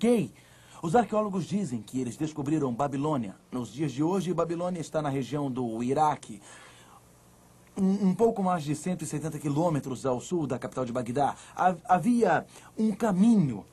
edifiquei. Os arqueólogos dizem que eles descobriram Babilônia. Nos dias de hoje, Babilônia está na região do Iraque, um pouco mais de 170 quilômetros ao sul da capital de Bagdá. Havia um caminho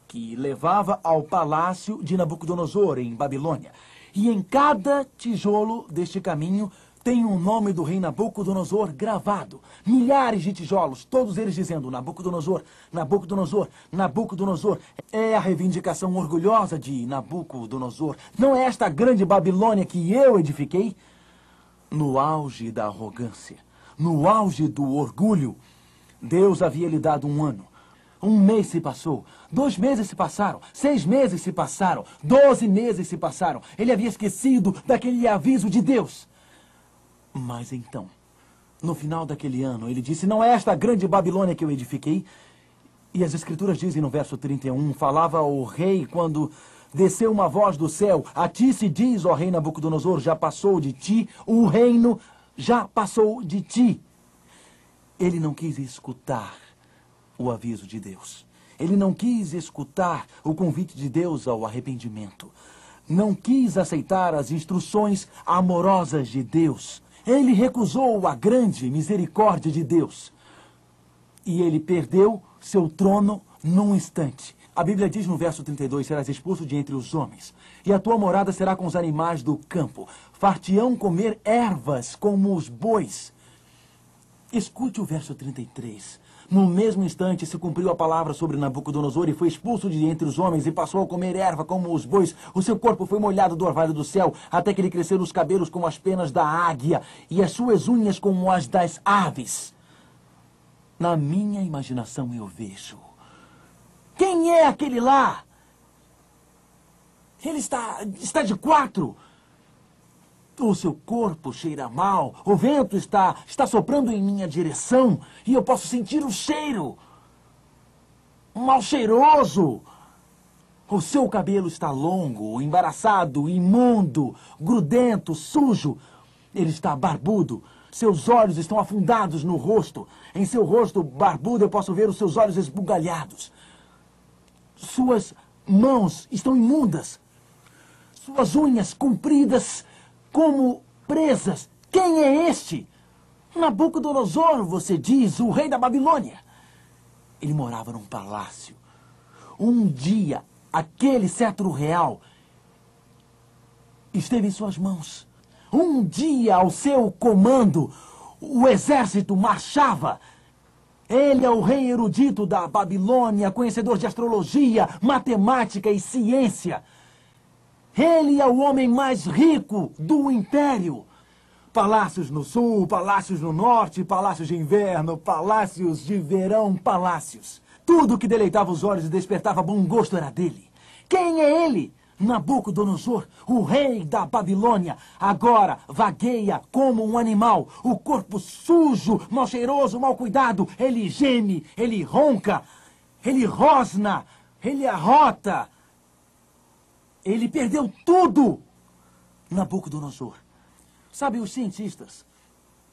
que levava ao palácio de Nabucodonosor, em Babilônia. E em cada tijolo deste caminho tem o nome do rei Nabucodonosor gravado. Milhares de tijolos, todos eles dizendo Nabucodonosor, Nabucodonosor, Nabucodonosor. É a reivindicação orgulhosa de Nabucodonosor. Não é esta grande Babilônia que eu edifiquei? No auge da arrogância, no auge do orgulho, Deus havia lhe dado um ano. Um mês se passou, 2 meses se passaram, 6 meses se passaram, 12 meses se passaram. Ele havia esquecido daquele aviso de Deus. Mas então, no final daquele ano, ele disse, não é esta grande Babilônia que eu edifiquei? E as Escrituras dizem no verso 31, falava o rei quando desceu uma voz do céu, a ti se diz, ó rei Nabucodonosor, já passou de ti, o reino já passou de ti. Ele não quis escutar o aviso de Deus. Ele não quis escutar o convite de Deus ao arrependimento. Não quis aceitar as instruções amorosas de Deus. Ele recusou a grande misericórdia de Deus. E ele perdeu seu trono num instante. A Bíblia diz no verso 32, serás expulso de entre os homens, e a tua morada será com os animais do campo. Far-te-ão comer ervas como os bois. Escute o verso 33. No mesmo instante se cumpriu a palavra sobre Nabucodonosor e foi expulso de entre os homens e passou a comer erva como os bois. O seu corpo foi molhado do orvalho do céu, até que lhe cresceram os cabelos como as penas da águia e as suas unhas como as das aves. Na minha imaginação eu vejo. Quem é aquele lá? Ele está de 4. O seu corpo cheira mal. O vento está soprando em minha direção. E eu posso sentir o cheiro. Mal cheiroso. O seu cabelo está longo, embaraçado, imundo, grudento, sujo. Ele está barbudo. Seus olhos estão afundados no rosto. Em seu rosto barbudo eu posso ver os seus olhos esbugalhados. Suas mãos estão imundas. Suas unhas compridas como presas. Quem é este? Nabucodonosor, você diz, o rei da Babilônia. Ele morava num palácio. Um dia, aquele cetro real esteve em suas mãos. Um dia, ao seu comando, o exército marchava. Ele é o rei erudito da Babilônia, conhecedor de astrologia, matemática e ciência. Ele é o homem mais rico do império. Palácios no sul, palácios no norte, palácios de inverno, palácios de verão, palácios. Tudo que deleitava os olhos e despertava bom gosto era dele. Quem é ele? Nabucodonosor, o rei da Babilônia, agora vagueia como um animal, o corpo sujo, mal cheiroso, mal cuidado. Ele geme, ele ronca, ele rosna, ele arrota. Ele perdeu tudo. Nabucodonosor. Sabe, os cientistas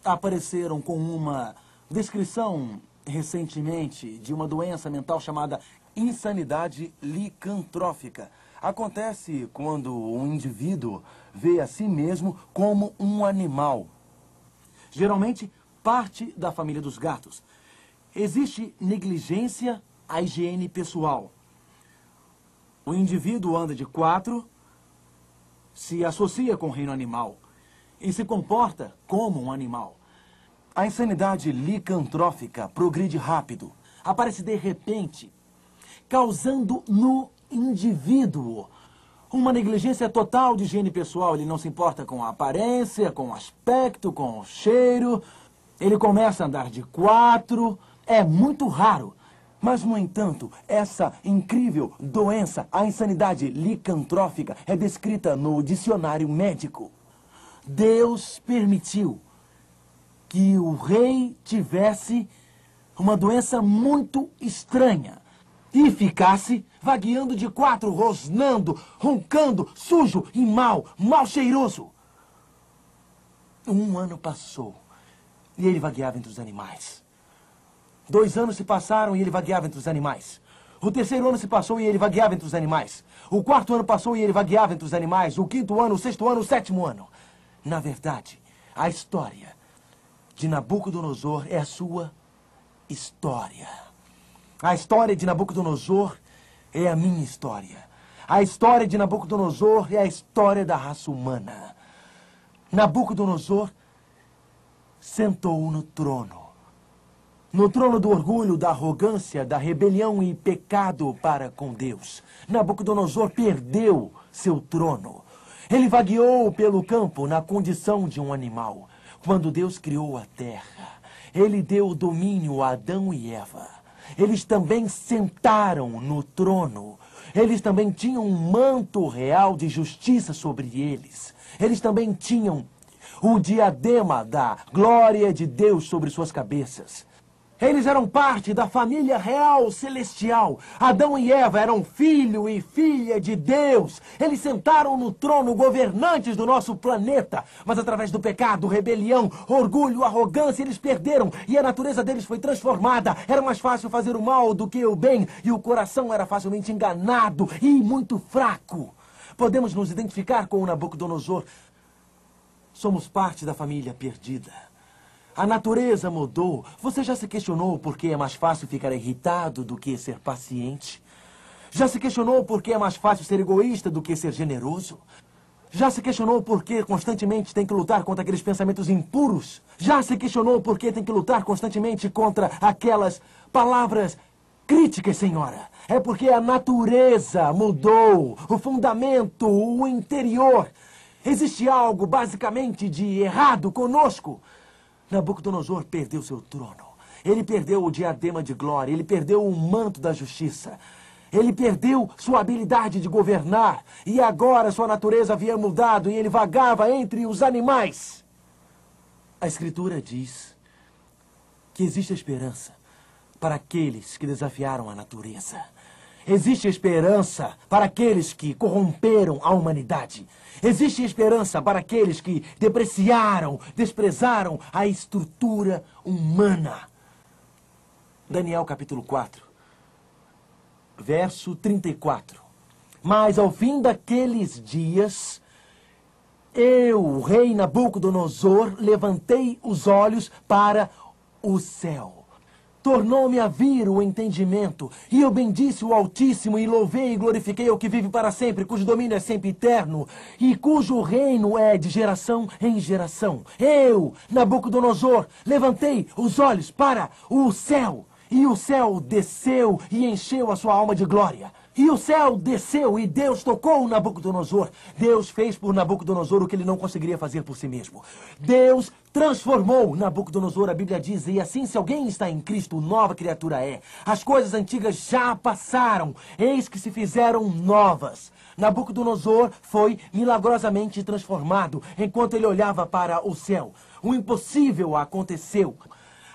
apareceram com uma descrição recentemente de uma doença mental chamada insanidade licantrófica. Acontece quando um indivíduo vê a si mesmo como um animal. Geralmente, parte da família dos gatos. Existe negligência à higiene pessoal. O indivíduo anda de 4, se associa com o reino animal e se comporta como um animal. A insanidade licantrófica progride rápido, aparece de repente, causando no indivíduo uma negligência total de higiene pessoal. Ele não se importa com a aparência, com o aspecto, com o cheiro. Ele começa a andar de 4. É muito raro. Mas, no entanto, essa incrível doença, a insanidade licantrófica, é descrita no dicionário médico. Deus permitiu que o rei tivesse uma doença muito estranha e ficasse vagueando de 4, rosnando, roncando, sujo e mal cheiroso. 1 ano passou e ele vagueava entre os animais. 2 anos se passaram e ele vagueava entre os animais. O terceiro ano se passou e ele vagueava entre os animais. O quarto ano passou e ele vagueava entre os animais. O quinto ano, o sexto ano, o sétimo ano. Na verdade, a história de Nabucodonosor é a sua história. A história de Nabucodonosor é a minha história. A história de Nabucodonosor é a história da raça humana. Nabucodonosor sentou no trono. No trono do orgulho, da arrogância, da rebelião e pecado para com Deus. Nabucodonosor perdeu seu trono. Ele vagueou pelo campo na condição de um animal. Quando Deus criou a terra, ele deu domínio a Adão e Eva. Eles também sentaram no trono. Eles também tinham um manto real de justiça sobre eles. Eles também tinham o diadema da glória de Deus sobre suas cabeças. Eles eram parte da família real celestial. Adão e Eva eram filho e filha de Deus. Eles sentaram no trono governantes do nosso planeta. Mas através do pecado, rebelião, orgulho, arrogância, eles perderam. E a natureza deles foi transformada. Era mais fácil fazer o mal do que o bem. E o coração era facilmente enganado e muito fraco. Podemos nos identificar com o Nabucodonosor. Somos parte da família perdida. A natureza mudou. Você já se questionou por que é mais fácil ficar irritado do que ser paciente? Já se questionou por que é mais fácil ser egoísta do que ser generoso? Já se questionou por que constantemente tem que lutar contra aqueles pensamentos impuros? Já se questionou por que tem que lutar constantemente contra aquelas palavras críticas, senhora? É porque a natureza mudou, o fundamento, o interior. Existe algo basicamente de errado conosco. Nabucodonosor perdeu seu trono. Ele perdeu o diadema de glória. Ele perdeu o manto da justiça. Ele perdeu sua habilidade de governar. E agora sua natureza havia mudado e ele vagava entre os animais. A Escritura diz que existe esperança para aqueles que desafiaram a natureza. Existe esperança para aqueles que corromperam a humanidade. Existe esperança para aqueles que desprezaram a estrutura humana. Daniel capítulo 4, verso 34. Mas ao fim daqueles dias, eu, o rei Nabucodonosor, levantei os olhos para o céu. Tornou-me a vir o entendimento, e eu bendisse o Altíssimo, e louvei e glorifiquei o que vive para sempre, cujo domínio é sempre eterno, e cujo reino é de geração em geração. Eu, Nabucodonosor, levantei os olhos para o céu, e o céu desceu e encheu a sua alma de glória. E o céu desceu e Deus tocou Nabucodonosor. Deus fez por Nabucodonosor o que ele não conseguiria fazer por si mesmo. Deus transformou Nabucodonosor, a Bíblia diz, e assim se alguém está em Cristo, nova criatura é. As coisas antigas já passaram, eis que se fizeram novas. Nabucodonosor foi milagrosamente transformado enquanto ele olhava para o céu. O impossível aconteceu.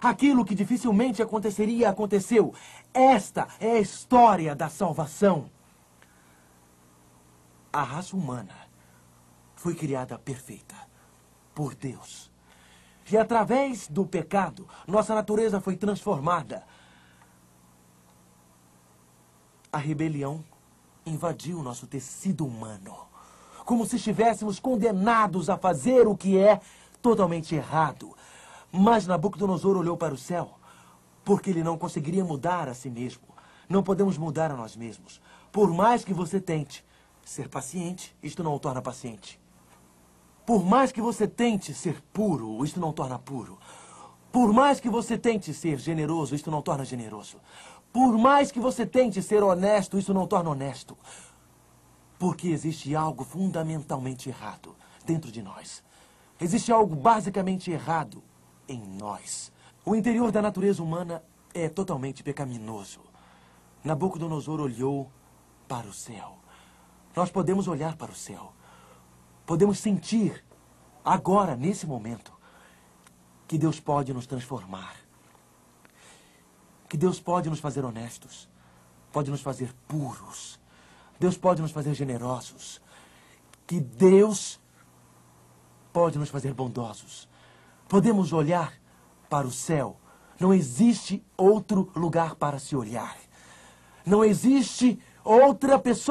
Aquilo que dificilmente aconteceria, aconteceu. Esta é a história da salvação. A raça humana foi criada perfeita por Deus. E através do pecado, nossa natureza foi transformada. A rebelião invadiu nosso tecido humano, como se estivéssemos condenados a fazer o que é totalmente errado. Mas Nabucodonosor olhou para o céu, porque ele não conseguiria mudar a si mesmo. Não podemos mudar a nós mesmos. Por mais que você tente ser paciente, isto não o torna paciente. Por mais que você tente ser puro, isto não o torna puro. Por mais que você tente ser generoso, isto não o torna generoso. Por mais que você tente ser honesto, isso não o torna honesto. Porque existe algo fundamentalmente errado dentro de nós. Existe algo basicamente errado em nós. O interior da natureza humana é totalmente pecaminoso. Nabucodonosor olhou para o céu. Nós podemos olhar para o céu. Podemos sentir, agora, nesse momento, que Deus pode nos transformar. Que Deus pode nos fazer honestos. Pode nos fazer puros. Deus pode nos fazer generosos. Que Deus pode nos fazer bondosos. Podemos olhar para o céu. Não existe outro lugar para se olhar. Não existe outra pessoa